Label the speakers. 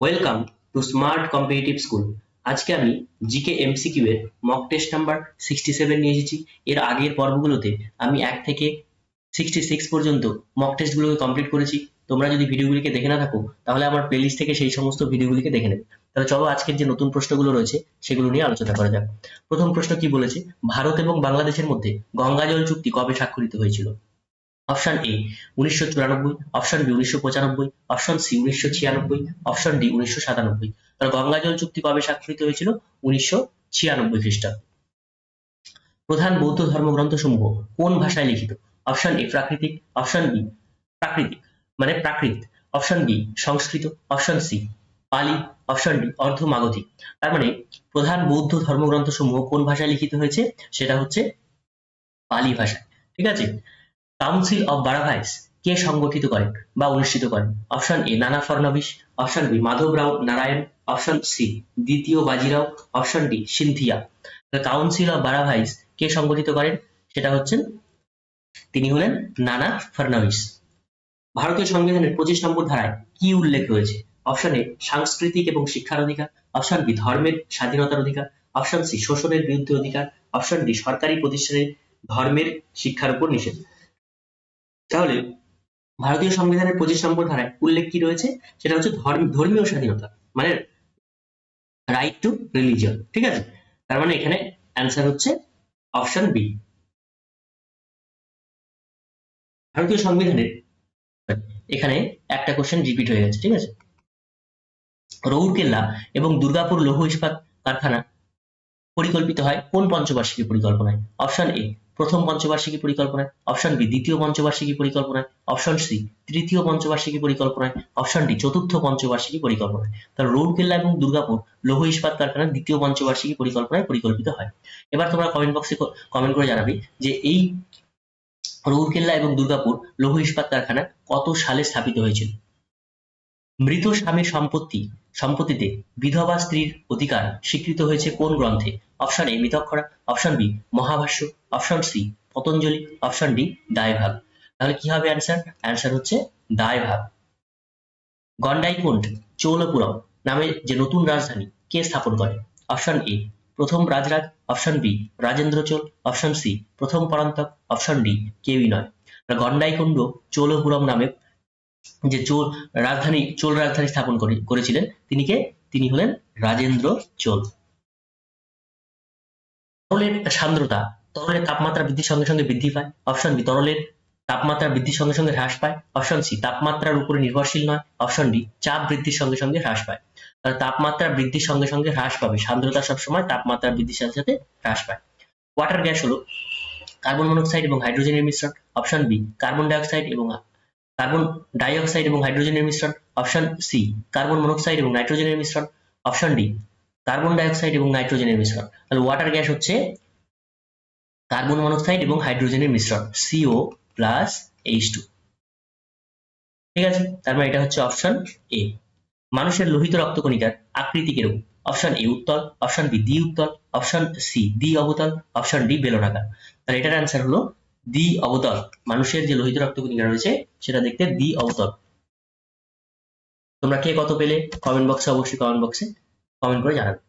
Speaker 1: Welcome to smart competitive school. আজকে আমি GK MCQ এর মক টেস্ট নাম্বার 67 নিয়ে এসেছি। এর আগের পর্বগুলোতে আমি 1 থেকে 66 পর্যন্ত মক টেস্টগুলোকে কমপ্লিট করেছি। তোমরা যদি ভিডিওগুলিকে দেখে না থাকো তাহলে আমার প্লেলিস্ট থেকে সেই সমস্ত ভিডিওগুলিকে দেখে নেবে। তাহলে চলো আজকের যে নতুন প্রশ্নগুলো রয়েছে সেগুলো নিয়ে আলোচনা করা যাক। প্রথম প্রশ্ন কি বলেছে, ভারত এবং বাংলাদেশের মধ্যে গঙ্গা জল চুক্তি কবে স্বাক্ষরিত হয়েছিল? Option A 1994, option B 1995, option C 1996, option D 1997। তাহলে গঙ্গা জল চুক্তি কবে স্বাক্ষরিত হয়েছিল? 1996 খ্রিস্টাব্দে। প্রধান বৌদ্ধ ধর্মগ্রন্থ সমূহ কোন ভাষায় লিখিত? অপশন এ প্রাকৃতিক, অপশন বি প্রাকৃতিক মানে প্রাকৃত, অপশন বি সংস্কৃত, অপশন সি পালি, অপশন ডি অর্ধমাগধী। তার মানে প্রধান বৌদ্ধ ধর্মগ্রন্থ সমূহ কোন ভাষায় লিখিত হয়েছে? সেটা হচ্ছে পালি ভাষায়। ঠিক আছে। কাউন্সিল অফ বারাভাইস কে সংগঠিত করেন বা অনুষ্ঠিত করেন? Option A Nana Phadnavis, option B Madhavrao Narayan, option C দ্বিতীয় Bajirao, option D Scindia. Council of Barabhai কে সংগঠিত করেন? সেটা হচ্ছেন, তিনি হলেন নানা ফড়নবিস। ভারতীয় সংবিধানের 25 নম্বর ধারায় কি উল্লেখ রয়েছে? অপশন এ সাংস্কৃতিক এবং শিক্ষার অধিকার, অপশন বি ধর্মের স্বাধীনতার অধিকার, অপশন সি শোষণের বিরুদ্ধে অধিকার, অপশন ডি সরকারি প্রতিষ্ঠানে ধর্মের শিক্ষার উপর নিষেধ। তাহলে ভারতীয় সংবিধানের 25 নম্বর ধারায় উল্লেখ কি রয়েছে? সেটা হচ্ছে ধর্মীয় স্বাধীনতা, মানে রাইট টু রিলিজিয়ন। ঠিক আছে, তার মানে এখানে অ্যান্সার হচ্ছে অপশন বি। ভারতীয় সংবিধানের এখানে একটা কোশ্চেন রিপিট হয়ে গেছে। ঠিক আছে, রৌরকেল্লা এবং দুর্গাপুর লৌহ ইস্পাত কারখানা পরিকল্পিত হয় কোন পঞ্চবার্ষিকী পরিকল্পনায়? অপশন এ প্রথম পঞ্চবার্ষিকী পরিকল্পনায়, অপশন বি দ্বিতীয় পঞ্চবার্ষিকী পরিকল্পনায়, অপশন সি তৃতীয় পঞ্চবার্ষিকী পরিকল্পনায়, অপশন ডি চতুর্থ পঞ্চবার্ষিকী পরিকল্পনায়। তাহলে রৌরকেল্লা এবং দুর্গাপুর লৌহ ইস্পাত কারখানা দ্বিতীয় পঞ্চবার্ষিকী পরিকল্পনায় পরিকল্পিত হয়। এবার তোমরা কমেন্ট বক্সে কমেন্ট করে জানাবে যে এই রৌরকেল্লা এবং দুর্গাপুর লৌহ ইস্পাত কারখানা কত সালে স্থাপিত হয়েছিল? মৃত স্বামীর সম্পত্তিতে বিধবা স্ত্রীর অধিকার স্বীকৃত হয়েছে কোন গ্রন্থে? Option A Mitakshara, option B Mahabhashya, option C Patanjali, option D Dayabhaga. তাহলে কি হবে অ্যান্সার? অ্যান্সার হচ্ছে দায়ভাগ। গন্ডাইকোন্ড চৌলপুরম নামে যে নতুন রাজধানী কে স্থাপন করে? অপশন এ প্রথম Rajaraja, option B Rajendra Chola, option C প্রথম পরান্তক, অপশন ডি কেউই নয়। গন্ডাইকোন্ড চৌলপুরম নামে যে চোল রাজধানী স্থাপন করেছিলেন তিনি কে? তিনি হলেন রাজেন্দ্র চোল। তরলের সান্দ্রতা তরলের তাপমাত্রা বৃদ্ধির সঙ্গে সঙ্গে বৃদ্ধি পায়। অপশন বি তরলের তাপমাত্রা বৃদ্ধির সঙ্গে সঙ্গে হ্রাস পায়, অপশন সি তাপমাত্রার উপরে নির্ভরশীল নয়, অপশন ডি চাপ বৃদ্ধির সঙ্গে সঙ্গে হ্রাস পায়। তাহলে তাপমাত্রা বৃদ্ধির সঙ্গে সঙ্গে হ্রাস পাবে, সান্দ্রতা সবসময় তাপমাত্রা বৃদ্ধির সাথে সাথে হ্রাস পায়। ওয়াটার গ্যাস হলো কার্বন মনোক্সাইড এবং হাইড্রোজেনের মিশ্রণ। অপশন বি কার্বন ডাইঅক্সাইড এবং হাইড্রোজেনের মিশ্রণ, অপশন সি কার্বন মনোক্সাইড এবং নাইট্রোজেনের মিশ্রণ, অপশন ডি কার্বন ডাইঅক্সাইড এবং নাইট্রোজেনের মিশ্রণ। তাহলে ওয়াটার গ্যাস হচ্ছে কার্বন মনোক্সাইড এবং হাইড্রোজেনের মিশ্রণ CO+H2। ঠিক আছে, তার মানে এটা হচ্ছে অপশন এ। মানুষের লোহিত রক্তকণিকার আকৃতি কিরকম? অপশন এ উত্তল, অপশন বি দ্বি উত্তল, অপশন সি দ্বি অবতল, অপশন ডি বেলনাকার। তাহলে এটার অ্যান্সার হলো দ্বি অবতল। মানুষের যে লোহিত রক্তকণিকা রয়েছে সেটা দেখতে দ্বি অবতল। তোমরা কে কত পেলে কমেন্ট বক্সে অবশ্যই কমেন্ট করে জানাবে।